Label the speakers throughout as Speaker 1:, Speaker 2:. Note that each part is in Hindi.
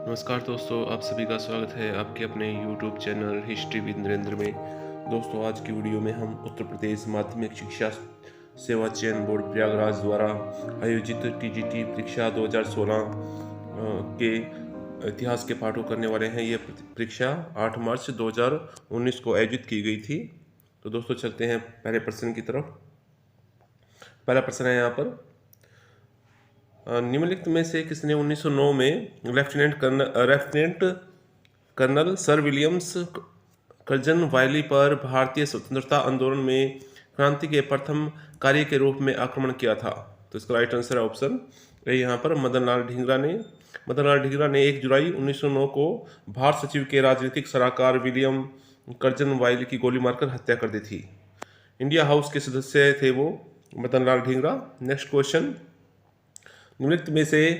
Speaker 1: नमस्कार दोस्तों, आप सभी का स्वागत है आपके अपने YouTube channel history with Narendra में। दोस्तों, आज की वीडियो में हम उत्तर प्रदेश माध्यमिक शिक्षा सेवा चयन बोर्ड प्रयागराज द्वारा आयोजित TGT परीक्षा 2016 के इतिहास के पाठों करने वाले हैं। ये परीक्षा 8 मार्च 2019 को आयोजित की गई थी। तो दोस्तों, चलते हैं पहले प्रश्न की तरफ। पहला प्रश्न है यहाँ पर, निम्नलिखित में से किसने 1909 में lieutenant colonel sir Williams Curzon Wyllie पर भारतीय स्वतंत्रता आंदोलन में क्रांति के प्रथम कार्य के रूप में आक्रमण किया था? तो इसका राइट आंसर है ऑप्शन ए यहाँ पर मदनलाल ढींगरा ने 1 जुलाई 1909 को भारत सचिव के राजनीतिक सलाहकार विलियम कर्जन वायली की गोली मारकर हत्या कर दी थी। इंडिया हाउस के सदस्य थे वो मदनलाल ढींगरा। नेक्स्ट क्वेश्चन, निम्नलिखित में से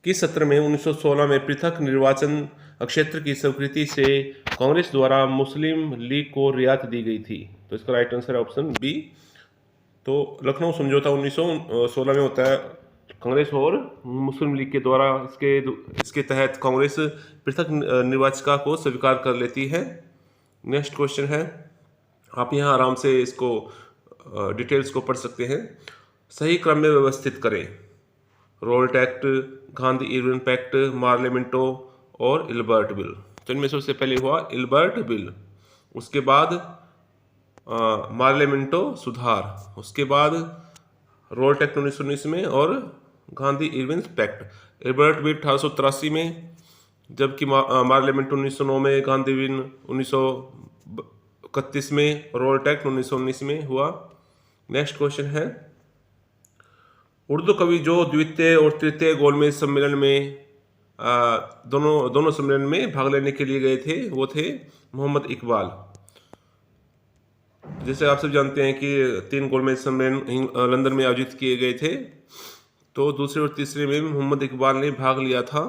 Speaker 1: किस सत्र में 1916 में पृथक निर्वाचन क्षेत्र की स्वीकृति से कांग्रेस द्वारा मुस्लिम लीग को रियायत दी गई थी? तो इसका राइट आंसर है ऑप्शन बी। तो लखनऊ समझौता 1916 में होता है। कांग्रेस और मुस्लिम लीग के द्वारा इसके तहत कांग्रेस पृथक निर्वाचिका को स्वीकार कर लेती है। नेक्स्ट क्वेश्चन है, आप यहाँ आराम से इसको डिटेल्स को पढ़ सकते हैं। सही क्रम में व्यवस्थित करें। Raoult act, Gandhi Irwin pact, मार्लेमेंटो और इल्बर्ट बिल। तो इनमें सबसे पहले हुआ इल्बर्ट बिल, उसके बाद मार्लेमेंटो सुधार, उसके बाद रोल्ट एक्ट 1919 में और Gandhi Irwin pact. Ilbert bill 1883 में, जबकि मार्लेमेंटो 1909 में, गांधी इरविन 1931 में, रोल्ट एक्ट 1919 में हुआ। नेक्स्ट क्वेश्चन है, उर्दू कवि जो द्वितीय और तृतीय गोलमेज सम्मेलन में दोनों सम्मेलन में भाग लेने के लिए गए थे, वो थे मोहम्मद इकबाल। जैसे आप सब जानते हैं कि 3 गोलमेज सम्मेलन लंदन में आयोजित किए गए थे, तो दूसरे और तीसरे में मोहम्मद इकबाल ने भाग लिया था।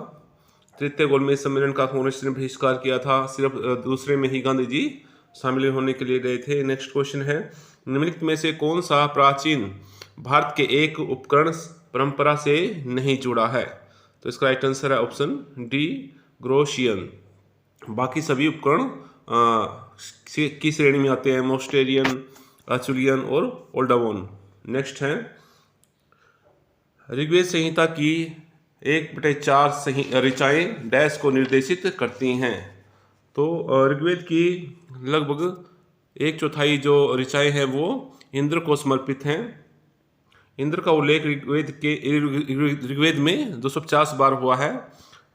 Speaker 1: तृतीय गोलमेज सम्मेलन का कांग्रेस ने बहिष्कार किया था, सिर्फ दूसरे में ही गांधी जी शामिल होने के लिए गए थे। नेक्स्ट क्वेश्चन है, निम्नलिखित में से कौन सा प्राचीन भारत के एक उपकरण परंपरा से नहीं जुड़ा है? तो इसका राइट आंसर है ऑप्शन डी, ग्रोशियन। बाकी सभी उपकरण की श्रेणी में आते हैं, मोस्टेरियन, अचुलियन और ओल्डावोन। नेक्स्ट है, ऋग्वेद संहिता की 1/4 ऋचाएं डैश को निर्देशित करती हैं? तो ऋग्वेद की लगभग 1/4 जो ऋचाएं हैं वो इंद्र को समर्पित हैं। इंद्र का उल्लेख ऋग्वेद में 250 बार हुआ है।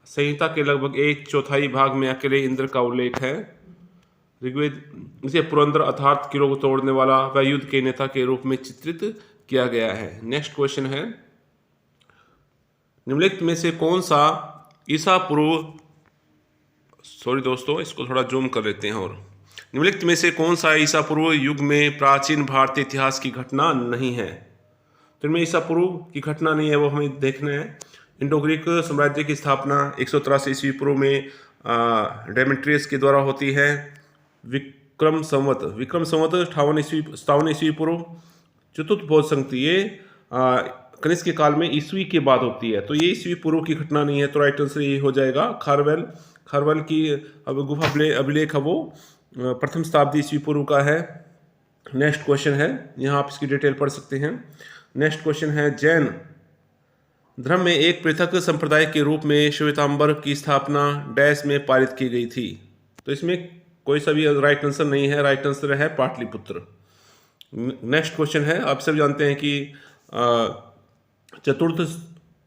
Speaker 1: संहिता के लगभग 1/4 भाग में अकेले इंद्र का उल्लेख है। ऋग्वेद इसे पुरंदर अर्थात किलों को तोड़ने वाला व युद्ध के नेता के रूप में चित्रित किया गया है। नेक्स्ट क्वेश्चन है, निम्नलिखित में से कौन सा ईसा पूर्व दोस्तों इसको थोड़ा जूम कर लेते हैं। और निम्नलिखित में से कौन सा ईसा पूर्व युग में प्राचीन भारतीय इतिहास की घटना नहीं है? तो इनमें ईसा पूर्व की घटना नहीं है, वो हमें देखना है। इंडो ग्रीक साम्राज्य की स्थापना 183 ईस्वी पूर्व में डेमेट्रियस के द्वारा होती है। विक्रम संवत 57 ईस्वी पूर्व चतुर्थ बौद्ध संधि, ये कनिष्क के काल में ईस्वी के बाद होती है। तो ये ईस्वी पूर्व की घटना नहीं है, तो राइट आंसर ये हो जाएगा खारवेल की गुफा अभिलेख है वो प्रथम शताब्दी ईस्वी पूर्व का है। नेक्स्ट क्वेश्चन है, यहाँ आप इसकी डिटेल पढ़ सकते हैं। नेक्स्ट क्वेश्चन है, जैन धर्म में एक पृथक संप्रदाय के रूप में श्वेतांबर की स्थापना डैश में पारित की गई थी? तो इसमें कोई सा भी राइट आंसर नहीं है, राइट आंसर है पाटलिपुत्र। नेक्स्ट क्वेश्चन है, आप सब जानते हैं कि चतुर्थ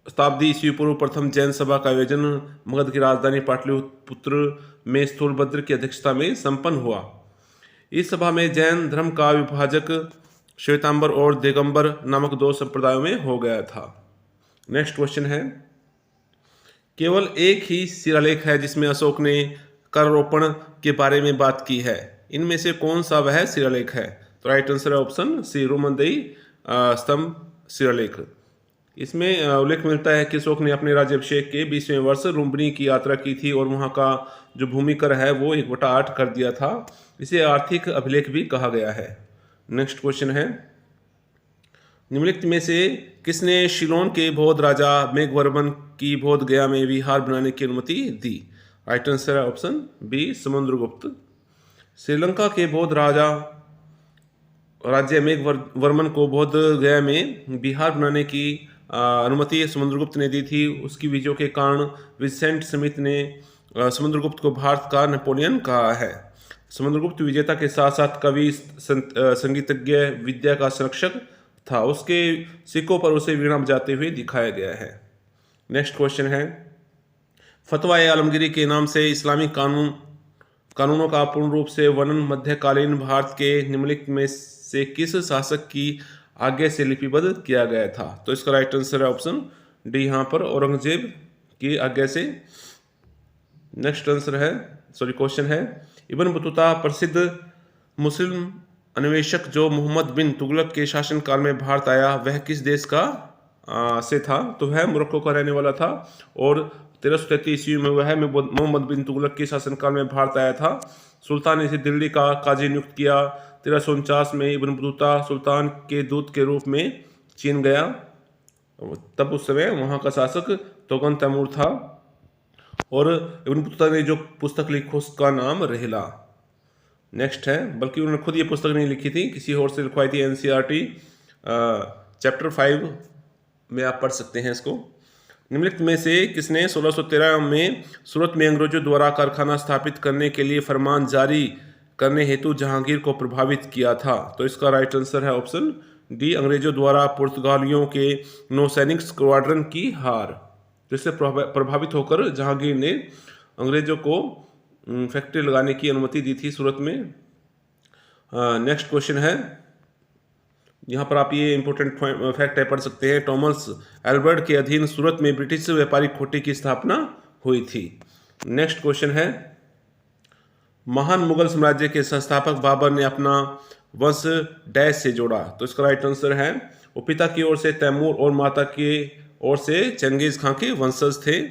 Speaker 1: शताब्दी ईस्वी पूर्व प्रथम जैन सभा का आयोजन मगध की राजधानी पाटलिपुत्र में स्थूलभद्र की अध्यक्षता में संपन्न हुआ। इस सभा में जैन धर्म का विभाजक श्वेतांबर और दिगंबर नामक 2 संप्रदायों में हो गया था। नेक्स्ट क्वेश्चन है, केवल एक ही शिलालेख है जिसमें अशोक ने करारोपण के बारे में बात की है, इनमें से कौन सा वह शिलालेख है? तो राइट आंसर है ऑप्शन सी, रोमनदेही स्तंभ शिलालेख। इसमें उल्लेख मिलता है कि अशोक ने अपने राज्याभिषेक के 20वें वर्ष लुम्बिनी की यात्रा की थी और वहाँ का जो भूमि कर है वो 1/8 कर दिया था। इसे आर्थिक अभिलेख भी कहा गया है। नेक्स्ट क्वेश्चन है, निम्नलिखित में से किसने शिलोन के बौद्ध राजा मेघवर्मन की बौद्ध गया में विहार बनाने की अनुमति दी? राइट आंसर है ऑप्शन बी समुद्रगुप्त। श्रीलंका के बौद्ध राज्य मेघवर्मन को बौद्ध गया में विहार बनाने की अनुमति समुद्रगुप्त ने दी थी। उसकी विजयों के कारण विंसेंट स्मिथ ने समुद्रगुप्त को भारत का नेपोलियन कहा है। समुद्रगुप्त विजेता के साथ साथ कवि, संगीतज्ञ, विद्या का संरक्षक था। उसके सिक्कों पर उसे वीणा बजाते हुए दिखाया गया है। नेक्स्ट क्वेश्चन है, फतवा आलमगीरी के नाम से इस्लामिक कानूनों का पूर्ण रूप से वर्णन मध्यकालीन भारत के निम्नलिखित में से किस शासक की आज्ञा से लिपिबद्ध किया गया था? तो इसका राइट आंसर है ऑप्शन डी, यहाँ पर औरंगजेब की आज्ञा से। नेक्स्ट आंसर है, क्वेश्चन है, इब्न बतूता प्रसिद्ध मुस्लिम अन्वेषक जो मोहम्मद बिन तुगलक के शासनकाल में भारत आया, वह किस देश का से था? तो वह मोरक्को का रहने वाला था और 1333 ईस्वी में वह मोहम्मद बिन तुगलक के शासनकाल में भारत आया था। सुल्तान ने इसे दिल्ली का काजी नियुक्त किया। 1349 में इब्न बतूता सुल्तान के दूत के रूप में चीन गया। तब उस समय वहाँ का शासक तोगन तैमूर था और इब्न बतूता ने जो पुस्तक लिखी उसका नाम रेहला। नेक्स्ट है, बल्कि उन्होंने खुद ये पुस्तक नहीं लिखी थी, किसी और से लिखवाई थी। एनसीईआरटी चैप्टर 5 में आप पढ़ सकते हैं इसको। निम्नलिखित में से किसने 1613 में सूरत में अंग्रेजों द्वारा कारखाना स्थापित करने के लिए फरमान जारी करने हेतु जहांगीर को प्रभावित किया था? तो इसका राइट आंसर है ऑप्शन डी, अंग्रेजों द्वारा पुर्तगालियों के नौसैनिक स्क्वाड्रन की हार, जिससे प्रभावित होकर जहांगीर ने अंग्रेजों को फैक्ट्री लगाने की अनुमति दी थी सूरत में। नेक्स्ट क्वेश्चन है, यहाँ पर आप ये इंपॉर्टेंट फैक्ट है पढ़ सकते हैं। टॉमस एल्बर्ट के अधीन सूरत में ब्रिटिश व्यापारिक कोठी की स्थापना हुई थी। नेक्स्ट क्वेश्चन है, महान मुगल साम्राज्य के संस्थापक बाबर ने अपना वंश डैश से जोड़ा? तो इसका राइट आंसर है, वो पिता की ओर से तैमूर और माता की ओर से चंगेज खां के वंशज थे।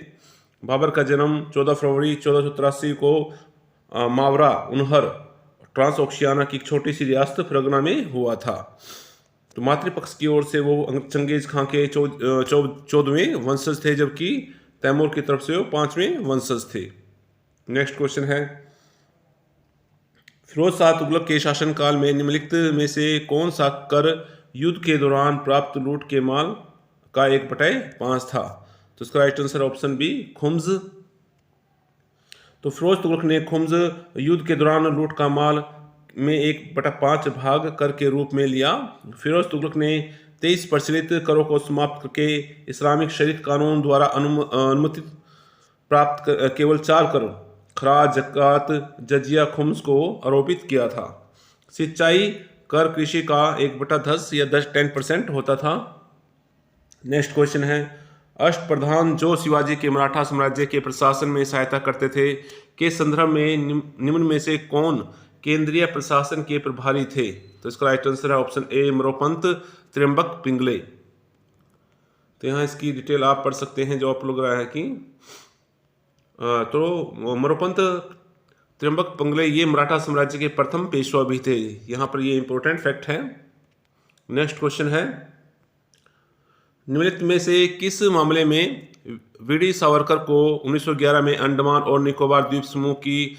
Speaker 1: बाबर का जन्म 14 फरवरी 1483 को मावरा उनहर ट्रांस ओशियाना की छोटी सी रियासत फरगना में हुआ था। तो मातृपक्ष की ओर से वो चंगेज खां के 14वें वंशज थे, जबकि तैमूर की तरफ से वो 5वें वंशज थे। नेक्स्ट क्वेश्चन है, फिरोज शाह तुगलक के शासनकाल में निम्नलिखित में से कौन सा कर युद्ध के दौरान प्राप्त लूट के माल का 1/5 था? तो इसका राइट आंसर ऑप्शन बी, खुम्स। तो फिरोज तुगलक ने खुम्स युद्ध के दौरान लूट का माल में 1/5 भाग कर के रूप में लिया। फिरोज तुगलक ने 23 प्रचलित करों को समाप्त करके इस्लामिक शरीयत कानून द्वारा अनुमति प्राप्त केवल 4 कर खराज, जकात, जजिया, खुम्स को आरोपित किया था। सिंचाई कर कृषि का 1/10 या 10% होता था। नेक्स्ट क्वेश्चन है, अष्टप्रधान जो शिवाजी के मराठा साम्राज्य के प्रशासन में सहायता करते थे के संदर्भ में निम्न में से कौन केंद्रीय प्रशासन के प्रभारी थे? तो इसका राइट आंसर है ऑप्शन ए, मोरोपंत त्र्यंबक पिंगले। तो यहाँ इसकी डिटेल आप पढ़ सकते हैं जो आप लोग रहा है कि तो मोरोपंत त्र्यंबक पिंगले ये मराठा साम्राज्य के प्रथम पेशवा भी थे। यहाँ पर ये इंपॉर्टेंट फैक्ट है। नेक्स्ट क्वेश्चन है, निम्नलिखित में से किस मामले में वीडी सावरकर को 1911 में अंडमान और निकोबार द्वीप समूह की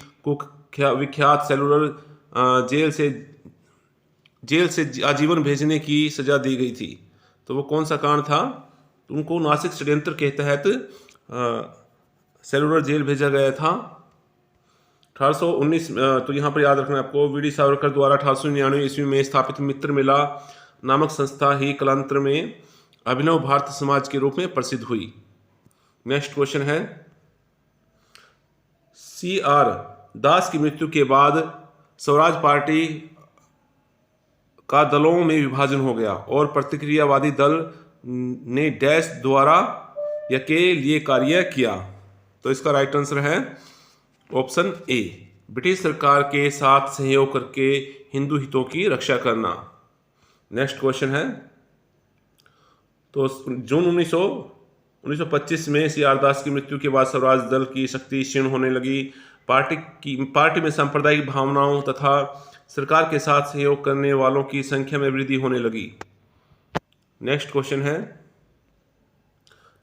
Speaker 1: विख्यात सेलुलर जेल से आजीवन भेजने की सजा दी गई थी? तो वो कौन सा कारण था? तो उनको नासिक षड्यंत्र के तहत सेलुलर जेल भेजा गया था। 1819 तो यहाँ पर याद रखना आपको, वीडी सावरकर द्वारा 1899 ईस्वी में स्थापित मित्र मेला नामक संस्था ही कालांतर में अभिनव भारत समाज के रूप में प्रसिद्ध हुई। नेक्स्ट क्वेश्चन है, CR दास की मृत्यु के बाद स्वराज पार्टी का दलों में विभाजन हो गया और प्रतिक्रियावादी दल ने डैश द्वारा या के लिए कार्य किया? तो इसका राइट आंसर है ऑप्शन ए, ब्रिटिश सरकार के साथ सहयोग करके हिंदू हितों की रक्षा करना। नेक्स्ट क्वेश्चन है, तो जून 1925 में CR दास की मृत्यु के बाद स्वराज दल की शक्ति क्षीण होने लगी। पार्टी में सांप्रदायिक भावनाओं तथा सरकार के साथ सहयोग करने वालों की संख्या में वृद्धि होने लगी। नेक्स्ट क्वेश्चन है,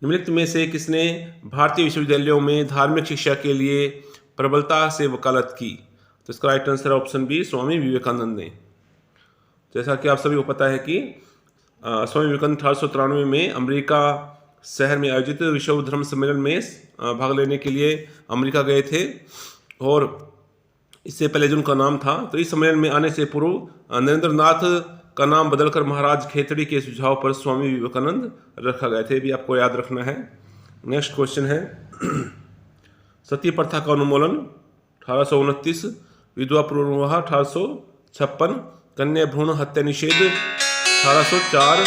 Speaker 1: निम्नलिखित में से किसने भारतीय विश्वविद्यालयों में धार्मिक शिक्षा के लिए प्रबलता से वकालत की? तो इसका राइट आंसर है ऑप्शन बी, स्वामी विवेकानंद ने। जैसा कि आप सभी को पता है कि स्वामी विवेकानंद 1893 में अमेरिका शहर में आयोजित विश्व धर्म सम्मेलन में भाग लेने के लिए अमेरिका गए थे, और इससे पहले जो उनका नाम था, तो इस सम्मेलन में आने से पूर्व नरेंद्र नाथ का नाम बदलकर महाराज खेतड़ी के सुझाव पर स्वामी विवेकानंद रखा गया थे, भी आपको याद रखना है। नेक्स्ट क्वेश्चन है, सती प्रथा का उन्मूलन 1829, विधवा पुनर्विवाह 1856, कन्या भ्रूण हत्या निषेध 1804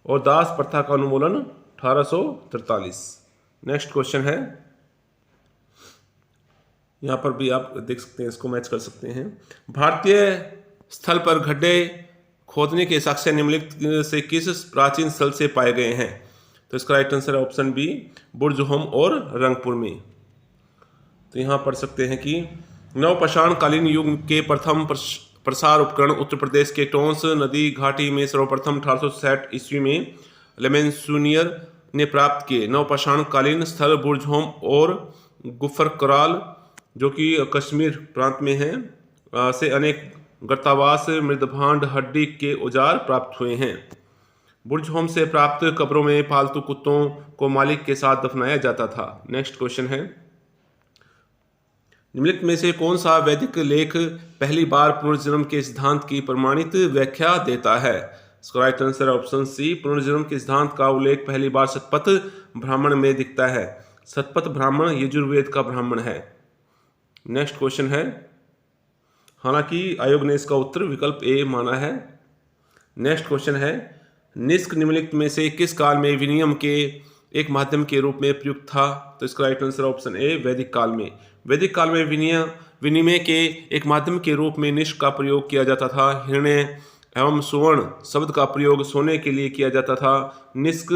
Speaker 1: और दास प्रथा का उन्मूलन 1843। नेक्स्ट क्वेश्चन है, यहाँ पर भी आप देख सकते हैं, इसको मैच कर सकते हैं। भारतीय स्थल पर गड्ढे खोदने के साक्ष्य निम्नलिखित से किस प्राचीन स्थल से पाए गए हैं? तो इसका राइट आंसर है ऑप्शन बी, बुर्जहोम और रंगपुर में। तो यहाँ पढ़ सकते हैं कि नवपाषाण कालीन युग के प्रथम प्रसार उपकरण उत्तर प्रदेश के टोंस नदी घाटी में सर्वप्रथम 1860 ईस्वी में लेमेंसूनियर ने प्राप्त किए। नवपाषाण कालीन स्थल बुर्जहोम और गुफरकराल, जो कि कश्मीर प्रांत में है, से अनेक गर्तावास, मृदभांड, हड्डी के औजार प्राप्त हुए हैं। बुर्जहोम से प्राप्त कब्रों में पालतू कुत्तों को मालिक के साथ दफनाया जाता था। नेक्स्ट क्वेश्चन है, निम्नलिखित में से कौन सा वैदिक लेख पहली बार पुनर्जन्म के सिद्धांत की प्रमाणित व्याख्या देता है? इसका राइट आंसर है ऑप्शन सी, पुनर्जन्म के सिद्धांत का उल्लेख पहली बार शतपथ ब्राह्मण में दिखता है। शतपथ ब्राह्मण यजुर्वेद का ब्राह्मण है। नेक्स्ट क्वेश्चन है, हालांकि आयोग ने इसका उत्तर विकल्प ए माना है। नेक्स्ट क्वेश्चन है, निष्क निम्नलिखित में से किस काल में विनिमय के एक माध्यम के रूप में प्रयुक्त था? तो इसका राइट आंसर ऑप्शन ए, वैदिक काल में। वैदिक काल में विनिमय के एक माध्यम के रूप में निष्क का प्रयोग किया जाता था। हिरण्य एवं सुवर्ण शब्द का प्रयोग सोने के लिए किया जाता था। निष्क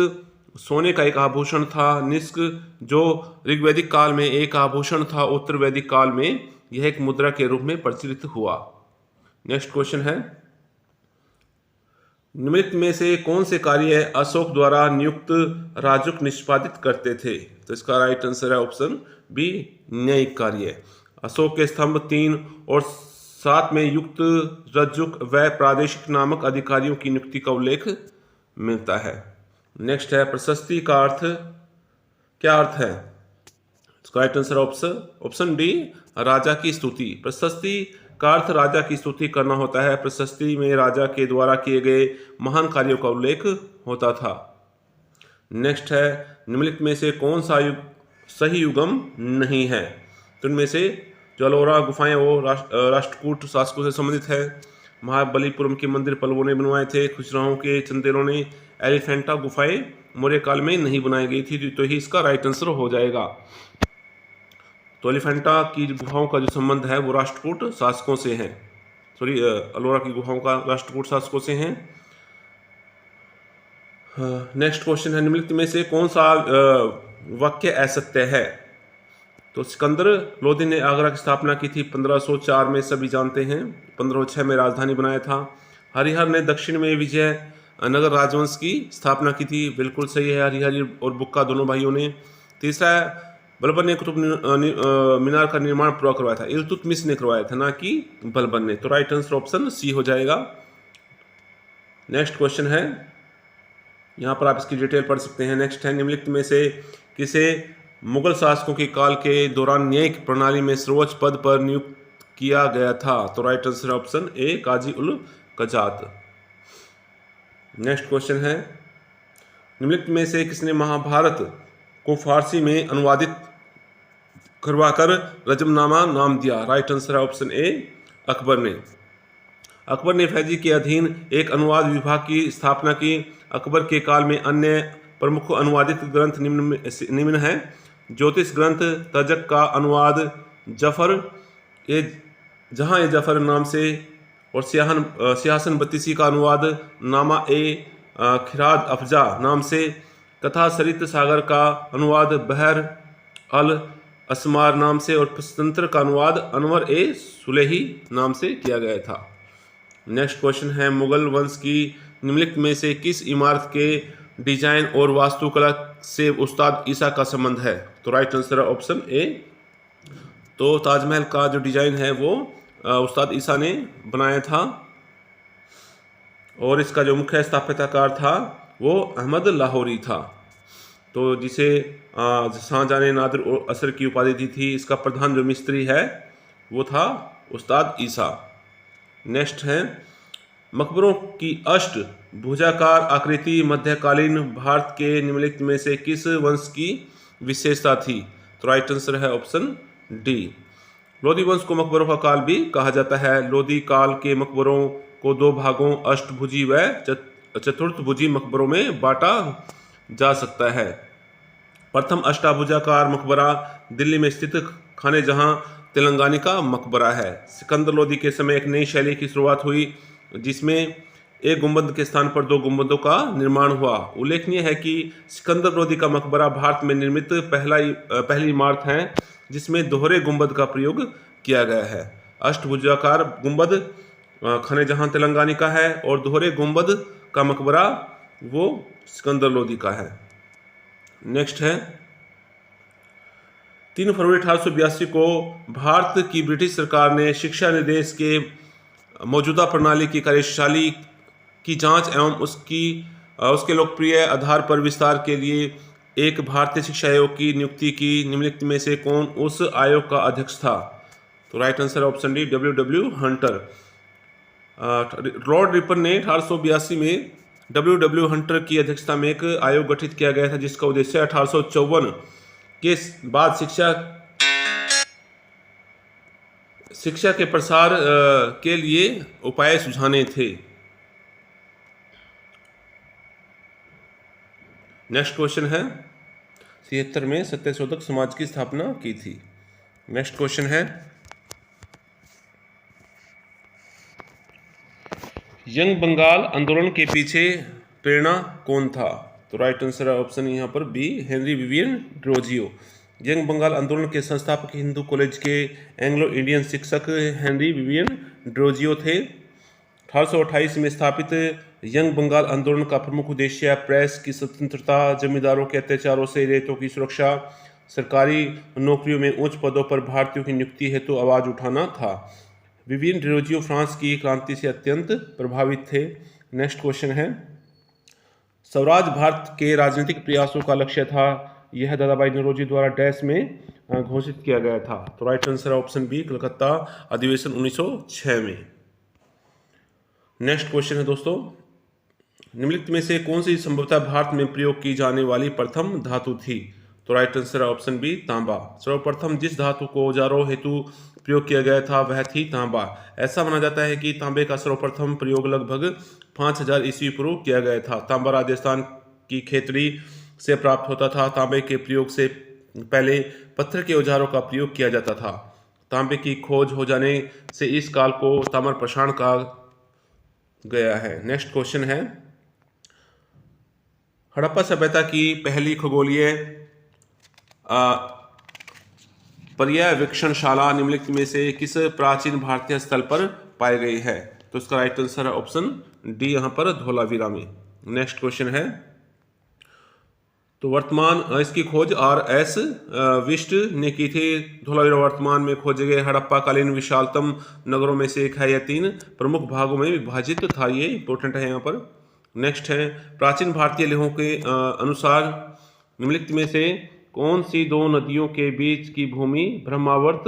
Speaker 1: सोने का एक आभूषण था। निष्क जो ऋग्वैदिक काल में एक आभूषण था, उत्तर वैदिक काल में यह एक मुद्रा के रूप में प्रचलित हुआ। नेक्स्ट क्वेश्चन है, निम्नलिखित में से कौन से कार्य अशोक द्वारा नियुक्त राजुक निष्पादित करते थे? तो इसका राइट आंसर है ऑप्शन बी, न्यायिक कार्य। अशोक के स्तंभ 3 और 7 में युक्त रज्जुक व प्रादेशिक नामक अधिकारियों की नियुक्ति का उल्लेख मिलता है। नेक्स्ट है, प्रशस्ति का अर्थ क्या अर्थ है? इसका राइट आंसर ऑप्शन डी, राजा की स्तुति। प्रशस्ति का अर्थ राजा की स्तुति करना होता है। प्रशस्ति में राजा के द्वारा किए गए महान कार्यों का उल्लेख होता था। नेक्स्ट है, निम्नलिखित में से कौन सा सही युगम नहीं है? तो इनमें से जो अलोरा गुफाएं वो राष्ट्रकूट शासकों से संबंधित है। महाबलीपुरम के मंदिर पल्लवों ने बनवाए थे। खुजराहों के चंदेलों ने एलिफेंटा गुफाएं मौर्य काल में नहीं बनाई गई थी, तो ही इसका राइट आंसर हो जाएगा। तो एलिफेंटा की गुफाओं का जो संबंध है वो राष्ट्रकूट शासकों से है। अलोरा की गुफाओं का राष्ट्रकूट शासकों से है। नेक्स्ट क्वेश्चन है, निम्नलिखित में से कौन सा वाक्य असत्य है? तो सिकंदर लोदी ने आगरा की स्थापना की थी 1504 में, सभी जानते हैं। 1506 में राजधानी बनाया था। हरिहर ने दक्षिण में विजय नगर राजवंश की स्थापना की थी, बिल्कुल सही है। हरिहर और बुक्का दोनों भाइयों ने। तीसरा, बलबन ने कुतुब मीनार का निर्माण पूरा करवाया था। इल्तुतमिश ने करवाया था, ना कि बलबन ने। तो राइट आंसर ऑप्शन सी हो जाएगा। नेक्स्ट क्वेश्चन है, यहाँ पर आप इसकी डिटेल पढ़ सकते हैं। नेक्स्ट है, निम्नलिखित में से किसे मुगल शासकों के काल के दौरान न्यायिक प्रणाली में सर्वोच्च पद पर नियुक्त किया गया था? तो right answer option A, Qazi ul Quzat. Next question है, निम्नलिखित में से किसने महाभारत को फारसी में अनुवादित करवाकर रजमनामा नाम दिया? राइट आंसर है ऑप्शन ए, अकबर ने। अकबर ने फैजी के अधीन एक अनुवाद विभाग की स्थापना की। अकबर के काल में अन्य प्रमुख अनुवादित ग्रंथ निम्न हैं। ज्योतिष ग्रंथ तजक का अनुवाद जफर जहाँ जफर नाम से, और सियाहसन बत्तीसी का अनुवाद नामा ए खिराद अफजा नाम से। कथा सरित सागर का अनुवाद बहर अल असमार नाम से, और पंचतंत्र का अनुवाद अनवर ए सुलेही नाम से किया गया था। नेक्स्ट क्वेश्चन है, मुगल वंश की निम्नलिखित में से किस इमारत के डिजाइन और वास्तुकला से उस्ताद ईसा का संबंध है? तो राइट आंसर है ऑप्शन ए। तो ताजमहल का जो डिजाइन है वो उस्ताद ईसा ने बनाया था और इसका जो मुख्य स्थापत्यकार था वो अहमद लाहौरी था। तो जिसे शाहजहां ने नादिर और असर की उपाधि दी थी। इसका प्रधान जो मिस्त्री है वो था उस्ताद ईसा। नेक्स्ट है, मकबरों की अष्ट भुजाकार आकृति मध्यकालीन भारत के निम्नलिखित में से किस वंश की विशेषता थी? तो राइट आंसर है ऑप्शन डी। लोधी वंश को मकबरों का काल भी कहा जाता है। लोधी काल के मकबरों को दो भागों अष्टभुजी व चतुर्थभुजी मकबरों में बांटा जा सकता है। प्रथम अष्टाभुजाकार मकबरा दिल्ली में स्थित खाने जहां तेलंगानी का मकबरा है। सिकंदर लोधी के समय एक नई शैली की शुरुआत हुई जिसमें एक गुंबद के स्थान पर दो गुंबदों का निर्माण हुआ। उल्लेखनीय है कि सिकंदर लोधी का मकबरा भारत में निर्मित पहली इमारत है जिसमें दोहरे गुंबद का प्रयोग किया गया है। अष्टभुजाकार गुंबद खाने जहां तेलंगानी का है और दोहरे गुंबद का मकबरा वो सिकंदर लोधी का है। नेक्स्ट है, 3 फरवरी 1882 को भारत की ब्रिटिश सरकार ने शिक्षा निर्देश के मौजूदा प्रणाली की कार्यशैली की जांच एवं उसके लोकप्रिय आधार पर विस्तार के लिए एक भारतीय शिक्षा आयोग की नियुक्ति की। निम्नलिखित में से कौन उस आयोग का अध्यक्ष था? तो right answer option D, W Hunter. Lord Ripon ने 1882 में डब्ल्यू हंटर की अध्यक्षता में एक आयोग गठित किया गया था जिसका उद्देश्य 1854 के बाद शिक्षा के प्रसार के लिए उपाय सुझाने थे। नेक्स्ट क्वेश्चन है, 76 में सत्यशोधक समाज की स्थापना की थी। नेक्स्ट क्वेश्चन है, यंग बंगाल आंदोलन के पीछे प्रेरणा कौन था? तो राइट आंसर है ऑप्शन यहाँ पर B, Henry Vivian Derozio. Young Bengal आंदोलन के संस्थापक हिंदू कॉलेज के एंग्लो इंडियन शिक्षक हेनरी विवियन ड्रोजियो थे। 1828 में स्थापित यंग बंगाल आंदोलन का प्रमुख उद्देश्य प्रेस की स्वतंत्रता, जमींदारों के अत्याचारों से रेतों की सुरक्षा, सरकारी नौकरियों में उच्च पदों पर भारतीयों की नियुक्ति हेतु आवाज उठाना था। विवियन ड्रोजियो फ्रांस की क्रांति से अत्यंत प्रभावित थे। नेक्स्ट क्वेश्चन है, स्वराज भारत के राजनीतिक प्रयासों का लक्ष्य था। यह दादाभाई नौरोजी द्वारा डैश में घोषित किया गया था। तो राइट आंसर है ऑप्शन बी, कलकत्ता अधिवेशन 1906 में। नेक्स्ट क्वेश्चन है दोस्तों, निम्नलिखित में से कौन सी संभवतः भारत में प्रयोग की जाने वाली प्रथम धातु थी? तो राइट आंसर है ऑप्शन बी, तांबा। सर्वप्रथम जिस धातु को औजारों हेतु प्रयोग किया गया था वह थी तांबा। ऐसा माना जाता है कि तांबे का सर्वप्रथम प्रयोग लगभग 5000 ईस्वी पूर्व किया गया था। तांबा राजस्थान की खेतड़ी से प्राप्त होता था। तांबे के प्रयोग से पहले पत्थर के औजारों का प्रयोग किया जाता था। तांबे की खोज हो जाने से इस काल को ताम्र प्रसारण कहा गया है। नेक्स्ट क्वेश्चन है, हड़प्पा सभ्यता की पहली खगोलीय पर्यवेक्षणशाला निम्नलिखित में से किस प्राचीन भारतीय स्थल पर पाई गई है? तो इसका राइट आंसर है ऑप्शन डी, यहाँ पर धोलावीरा में। नेक्स्ट क्वेश्चन है, तो वर्तमान इसकी खोज R.S. विष्ट ने की थी। धोलावीरा वर्तमान में खोजे गए हड़प्पा कालीन विशालतम नगरों में से एक है। यह 3 प्रमुख भागों में विभाजित था। ये इंपॉर्टेंट है यहाँ पर। नेक्स्ट है, प्राचीन भारतीय लेखों के अनुसार निम्नलिखित में से कौन सी 2 नदियों के बीच की भूमि ब्रह्मावर्त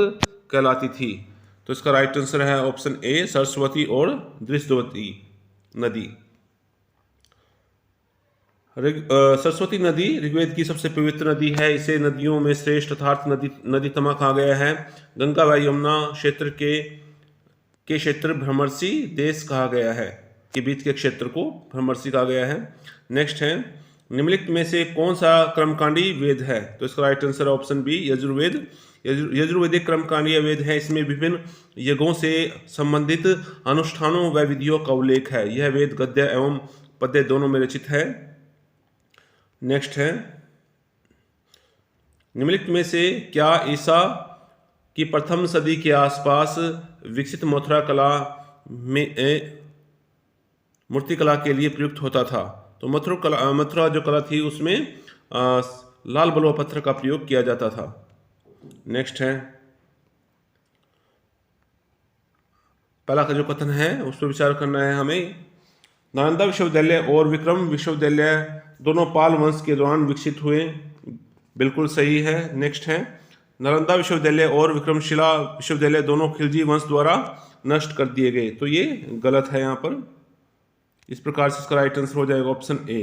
Speaker 1: कहलाती थी? तो इसका राइट आंसर है ऑप्शन ए, सरस्वती और दृष्टवती नदी। सरस्वती नदी ऋग्वेद की सबसे पवित्र नदी है। इसे नदियों में श्रेष्ठ अर्थात नदीतमा कहा गया है। गंगा व यमुना क्षेत्र के क्षेत्र भ्रमरसी देश कहा गया है, के बीच के क्षेत्र को भ्रमरसी कहा गया है। नेक्स्ट है, निम्नलिखित में से कौन सा कर्मकांडी वेद है? तो इसका right answer option B, Yajurveda. यजुर्वेदिक कर्मकांडीय वेद है। इसमें विभिन्न यज्ञों से संबंधित अनुष्ठानों व विधियों का उल्लेख है। यह वेद गद्य एवं पद्य दोनों में रचित है। नेक्स्ट है, निम्नलिखित में से क्या ईसा की प्रथम सदी के आसपास विकसित मथुरा कला मूर्तिकला के लिए प्रयुक्त होता था। तो मथुरा जो कला थी उसमें लाल बलुआ पत्थर का प्रयोग किया जाता था। नेक्स्ट है पहला का जो कथन है उस पर विचार करना है हमें। नालंदा विश्वविद्यालय और विक्रम विश्वविद्यालय दोनों पाल वंश के दौरान विकसित हुए, बिल्कुल सही है। नेक्स्ट है नालंदा विश्वविद्यालय और विक्रमशिला विश्वविद्यालय दोनों खिलजी वंश द्वारा नष्ट कर दिए गए, तो ये गलत है यहाँ पर। इस प्रकार से इसका राइट आंसर हो जाएगा ऑप्शन ए।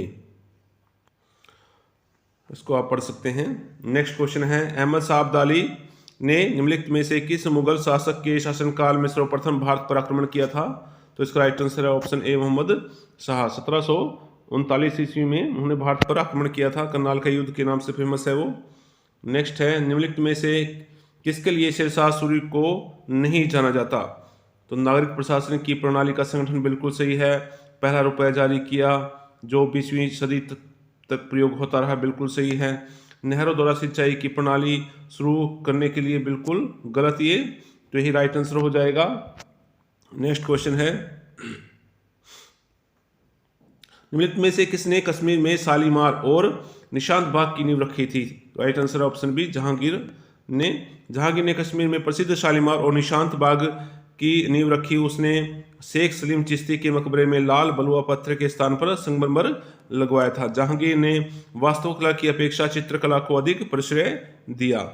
Speaker 1: इसको आप पढ़ सकते हैं। नेक्स्ट क्वेश्चन है अहमद शाह अब्दाली ने निम्नलिखित में से किस मुगल शासक के शासनकाल में सर्वप्रथम भारत पर आक्रमण किया था? तो इसका राइट आंसर है ऑप्शन ए मोहम्मद शाह। 1739 ईस्वी में उन्होंने भारत पर आक्रमण किया था, करनाल का युद्ध के नाम से फेमस है वो। नेक्स्ट है निम्नलिखित में से किसके लिए शेरशाह सूरी को नहीं जाना जाता? तो नागरिक प्रशासन की प्रणाली का संगठन, बिल्कुल सही है। पहला रुपया जारी किया जो 20वीं सदी तक प्रयोग होता रहा, बिल्कुल सही है। नहरों द्वारा सिंचाई की प्रणाली शुरू करने के लिए, बिल्कुल गलत ये, तो यही राइट आंसर हो जाएगा। नेक्स्ट क्वेश्चन है निम्नलिखित में से किसने कश्मीर में शालीमार और निशांत बाग की नींव रखी थी? Right answer option B Jahangir ने। जहांगीर ने कश्मीर में प्रसिद्ध शालीमार और निशांत बाग की नींव रखी। उसने शेख सलीम चिश्ती के मकबरे में लाल बलुआ पत्थर के स्थान पर संगमरमर लगवाया था। जहांगीर ने वास्तुकला की अपेक्षा चित्रकला को अधिक प्रश्रय दिया।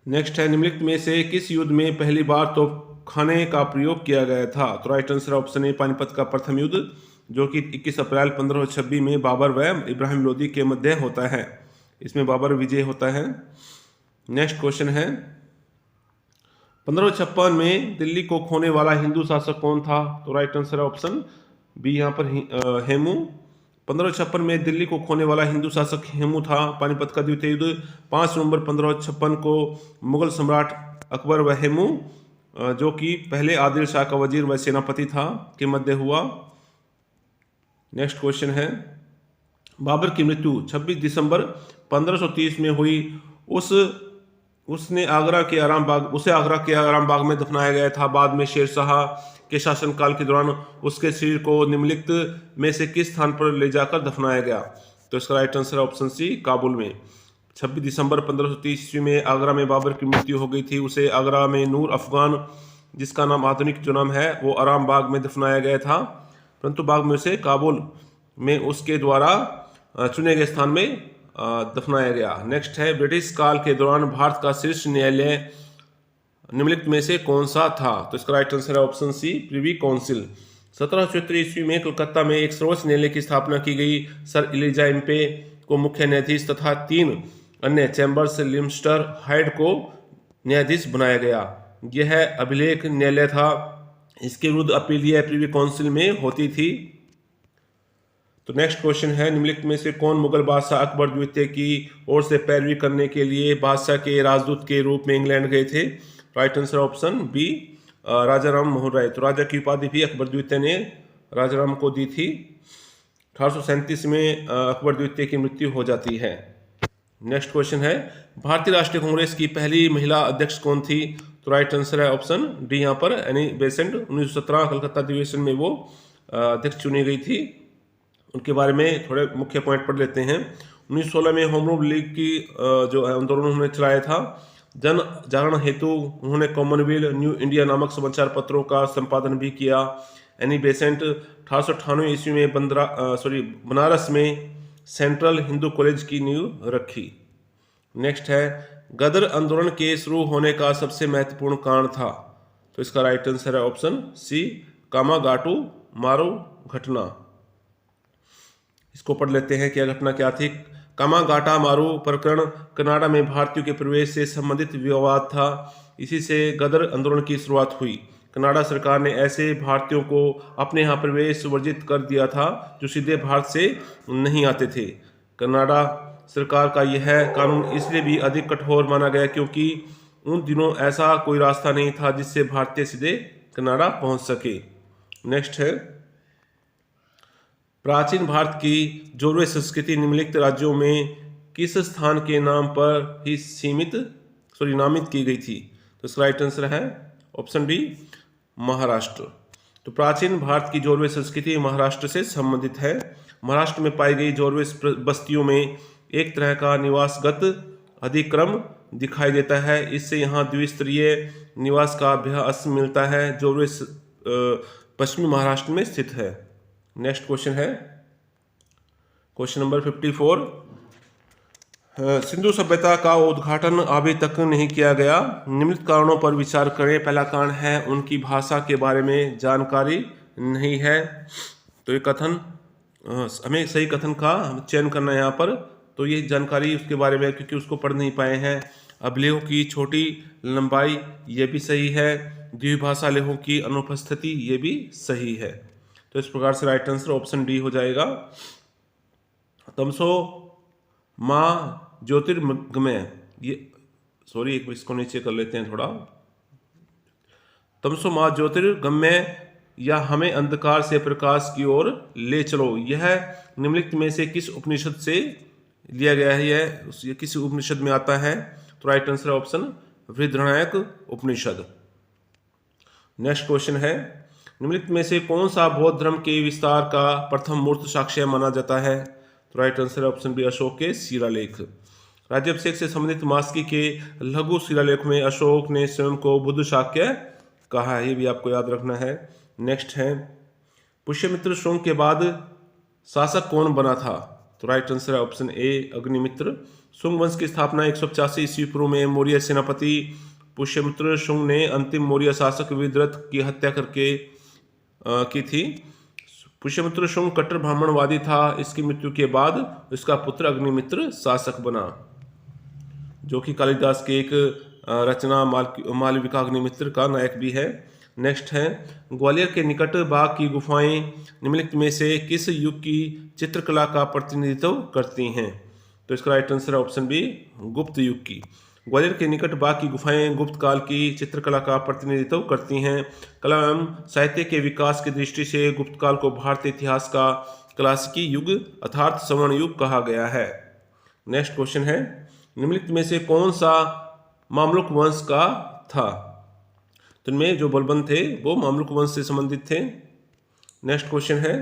Speaker 1: नेक्स्ट है निम्नलिखित में से किस युद्ध में पहली बार तोपखाने का प्रयोग किया गया था? तो राइट आंसर ऑप्शन ए पानीपत का प्रथम युद्ध, जो कि 21 अप्रैल 1526 में बाबर व इब्राहिम लोदी के मध्य होता है। इसमें बाबर विजय होता है। नेक्स्ट क्वेश्चन है 1556 में दिल्ली को खोने वाला हिंदू शासक कौन था? तो राइट आंसर है ऑप्शन बी यहाँ पर हेमू। 1556 में दिल्ली को खोने वाला हिंदू शासक हेमू था। पानीपत का द्वितीय युद्ध 5 नवंबर 1556 को मुगल सम्राट अकबर व हेमू, जो कि पहले आदिल शाह का वजीर व सेनापति था, के मध्य हुआ। नेक्स्ट क्वेश्चन है बाबर की मृत्यु 26 दिसंबर 1530 में हुई। उसे आगरा के आराम बाग में दफनाया गया था। बाद में शेरशाह के शासनकाल के दौरान उसके शरीर को निम्नलिखित में से किस स्थान पर ले जाकर दफनाया गया? तो इसका right answer option C Kabul में। 26 दिसंबर 1530 ईस्वी में आगरा में बाबर की मृत्यु हो गई थी। उसे आगरा में नूर अफगान, जिसका नाम आधुनिक जो नाम है, वो आराम बाग में दफनाया गया था, परंतु बाद में उसे काबुल में उसके द्वारा चुने गए स्थान में दफनाया गया। नेक्स्ट है ब्रिटिश काल के दौरान भारत का शीर्ष न्यायालय निम्नलिखित में से कौन सा था? तो इसका राइट आंसर है ऑप्शन सी प्रिवी काउंसिल। 1774 ईस्वी में कलकत्ता में एक सर्वोच्च न्यायालय की स्थापना की गई। सर एलिजा इम्पे को मुख्य न्यायाधीश तथा 3 अन्य चैम्बर्स लिमस्टर हाइड को न्यायाधीश बनाया गया। यह अभिलेख न्यायालय था। इसके विरुद्ध अपील यह प्रिवी काउंसिल में होती थी। तो नेक्स्ट क्वेश्चन है निम्नलिखित में से कौन मुगल बादशाह अकबर द्वितीय की ओर से पैरवी करने के लिए बादशाह के राजदूत के रूप में इंग्लैंड गए थे? राइट आंसर ऑप्शन बी राजा राम मोहन राय। तो राजा की उपाधि भी अकबर द्वितीय ने राजा राम को दी थी। 1837 में अकबर द्वितीय की मृत्यु हो जाती है। नेक्स्ट क्वेश्चन है भारतीय राष्ट्रीय कांग्रेस की पहली महिला अध्यक्ष कौन थी? तो राइट आंसर है ऑप्शन डी यहाँ पर एनी बेसेंट। 1917 कलकत्ता अधिवेशन में वो अध्यक्ष चुनी गई थी। उनके बारे में थोड़े मुख्य पॉइंट पढ़ लेते हैं। 1916 में होम रूल लीग की जो आंदोलन उन्होंने चलाया था। जन जागरण हेतु उन्होंने कॉमनवेल्थ न्यू इंडिया नामक समाचार पत्रों का संपादन भी किया। एनी बेसेंट 1898 ईस्वी में बनारस में सेंट्रल हिंदू कॉलेज की नींव रखी। नेक्स्ट है गदर आंदोलन के शुरू होने का सबसे महत्वपूर्ण कारण था? तो इसका राइट आंसर है ऑप्शन सी कामागाटू मारू घटना। इसको पढ़ लेते हैं क्या घटना क्या थी। कामागाटा मारू प्रकरण कनाडा में भारतीयों के प्रवेश से संबंधित विवाद था। इसी से गदर आंदोलन की शुरुआत हुई। कनाडा सरकार ने ऐसे भारतीयों को अपने यहाँ प्रवेश वर्जित कर दिया था जो सीधे भारत से नहीं आते थे। कनाडा सरकार का यह कानून इसलिए भी अधिक कठोर माना गया क्योंकि उन दिनों ऐसा कोई रास्ता नहीं था जिससे भारतीय सीधे कनाडा पहुंच सके। नेक्स्ट है प्राचीन भारत की जोरवे संस्कृति निम्नलिखित राज्यों में किस स्थान के नाम पर ही नामित की गई थी? तो इसका राइट आंसर है ऑप्शन डी महाराष्ट्र। तो प्राचीन भारत की जोरवे संस्कृति महाराष्ट्र से संबंधित है। महाराष्ट्र में पाई गई जोरवे बस्तियों में एक तरह का निवासगत अधिक्रम दिखाई देता है। इससे यहाँ द्विस्तरीय निवास का अभ्यास मिलता है। जोरवे पश्चिमी महाराष्ट्र में स्थित है। नेक्स्ट क्वेश्चन है क्वेश्चन नंबर 54। सिंधु सभ्यता का उद्घाटन अभी तक नहीं किया गया। निम्नलिखित कारणों पर विचार करें। पहला कारण है उनकी भाषा के बारे में जानकारी नहीं है। तो ये कथन हमें सही कथन का चयन करना है यहाँ पर। तो ये जानकारी उसके बारे में क्योंकि उसको पढ़ नहीं पाए हैं। अब लेहों की छोटी लंबाई ये भी सही है। द्विभाषा लेहों की अनुपस्थिति ये भी सही है। तो इस प्रकार से राइट आंसर ऑप्शन डी हो जाएगा। तमसो माँ ज्योतिर्गमय, ये सॉरी एक इसको नीचे कर लेते हैं थोड़ा। तमसो माँ ज्योतिर्गमय या हमें अंधकार से प्रकाश की ओर ले चलो, यह निम्नलिखित में से किस उपनिषद से लिया गया है? यह किस उपनिषद में आता है? तो right answer option Brihadaranyaka Upanishad. Next question है निम्नलिखित में से कौन सा बौद्ध धर्म के विस्तार का प्रथम मूर्त साक्ष्य माना जाता है? तो right answer option B Ashoka के शिलालेख। राज्याभिषेक से संबंधित मास्की के लघु शिलालेख में अशोक ने स्वयं को बुद्ध शाक्य कहा है। ये भी आपको याद रखना है। नेक्स्ट है पुष्यमित्र शुंग के बाद शासक कौन बना था? तो राइट आंसर है ऑप्शन ए अग्निमित्र। शुंग वंश की स्थापना 185 ईस्वी पूर्व में मौर्य सेनापति पुष्यमित्र शुंग ने अंतिम मौर्य शासक विद्रथ की हत्या करके की थी। पुष्यमित्र शुंग कट्टर ब्राह्मणवादी था। इसकी मृत्यु के बाद इसका पुत्र अग्निमित्र शासक बना, जो कि कालिदास के एक रचना मालविका अग्निमित्र का नायक भी है। नेक्स्ट है ग्वालियर के निकट बाघ की गुफाएं निम्नलिखित में से किस युग की चित्रकला का प्रतिनिधित्व करती हैं? तो इसका राइट आंसर है ऑप्शन बी गुप्त युग की। ग्वालियर के निकट बाघ की गुफाएं गुप्त काल की चित्रकला का प्रतिनिधित्व करती हैं। कला एवं साहित्य के विकास की दृष्टि से गुप्त काल को भारतीय इतिहास का क्लासिकी युग अर्थात स्वर्ण युग कहा गया है। नेक्स्ट क्वेश्चन है निम्नलिखित में से कौन सा मामलुक वंश का था? तो इनमें जो बलबन थे वो मामलुक वंश से संबंधित थे। नेक्स्ट क्वेश्चन है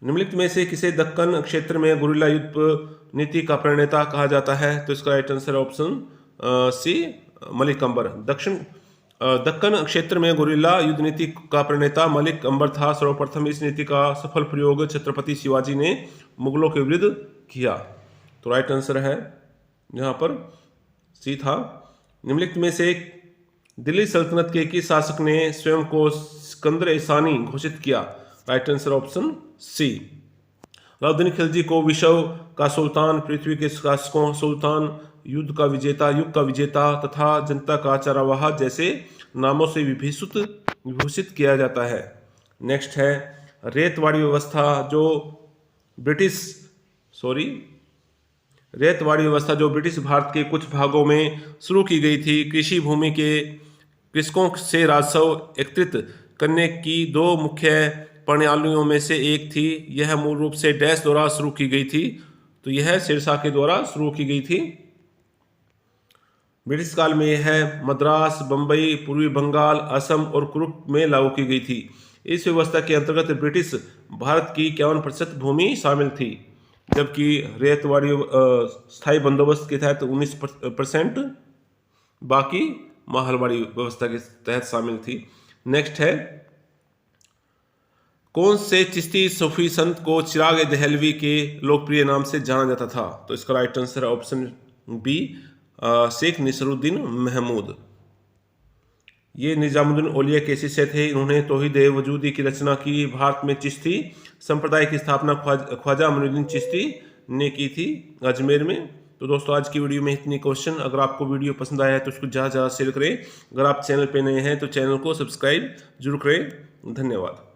Speaker 1: निम्नलिखित में से किसे दक्कन क्षेत्र में गुरिल्ला युद्ध नीति का प्रणेता कहा जाता है? तो इसका right answer option C Malik Ambar. Deccan क्षेत्र में गुरिल्ला युद्ध नीति का प्रणेता मलिक अंबर था। सर्वप्रथम इस नीति का सफल प्रयोग छत्रपति शिवाजी ने मुगलों के विरुद्ध किया। तो राइट आंसर है यहाँ पर सी था। निम्नलिखित में से दिल्ली सल्तनत के किस शासक ने स्वयं को सिकंदर-ए-सानी घोषित किया? Right answer option C Alauddin Khilji को विश्व का सुल्तान, पृथ्वी के शासकों सुल्तान, युद्ध का विजेता, युग का विजेता तथा जनता का चरवाहा जैसे नामों से विभूषित किया जाता है। नेक्स्ट है रेतवाड़ी व्यवस्था जो ब्रिटिश भारत के कुछ भागों में शुरू की गई थी, कृषि भूमि के कृषकों से राजस्व एकत्रित करने की दो मुख्य प्रणालियों में से एक थी। यह मूल रूप से डैश द्वारा शुरू की गई थी। तो यह शेरशाह के द्वारा शुरू की गई थी। ब्रिटिश काल में यह मद्रास, बंबई, पूर्वी बंगाल, असम और कुरुक में लागू की गई थी। इस व्यवस्था के अंतर्गत ब्रिटिश भारत की 51% भूमि शामिल थी, जबकि रेतवाड़ी स्थायी बंदोबस्त के तहत 19% बाकी माहलवाड़ी व्यवस्था के तहत शामिल थी। नेक्स्ट है कौन से चिश्ती सूफी संत को चिराग दहलवी के लोकप्रिय नाम से जाना जाता था? तो इसका राइट आंसर है ऑप्शन बी शेख नसीरुद्दीन महमूद। ये निजामुद्दीन औलिया के शिष्य थे। इन्होंने तौहीद वजूदी की रचना की। भारत में चिश्ती संप्रदाय की स्थापना ख्वाजा अमीनुद्दीन चिश्ती ने की थी अजमेर में। तो दोस्तों आज की वीडियो में इतनी क्वेश्चन। अगर आपको वीडियो पसंद आया है तो उसको ज़्यादा से ज़्यादा शेयर करें। अगर आप चैनल पे नए हैं तो चैनल को सब्सक्राइब जरूर करें। धन्यवाद।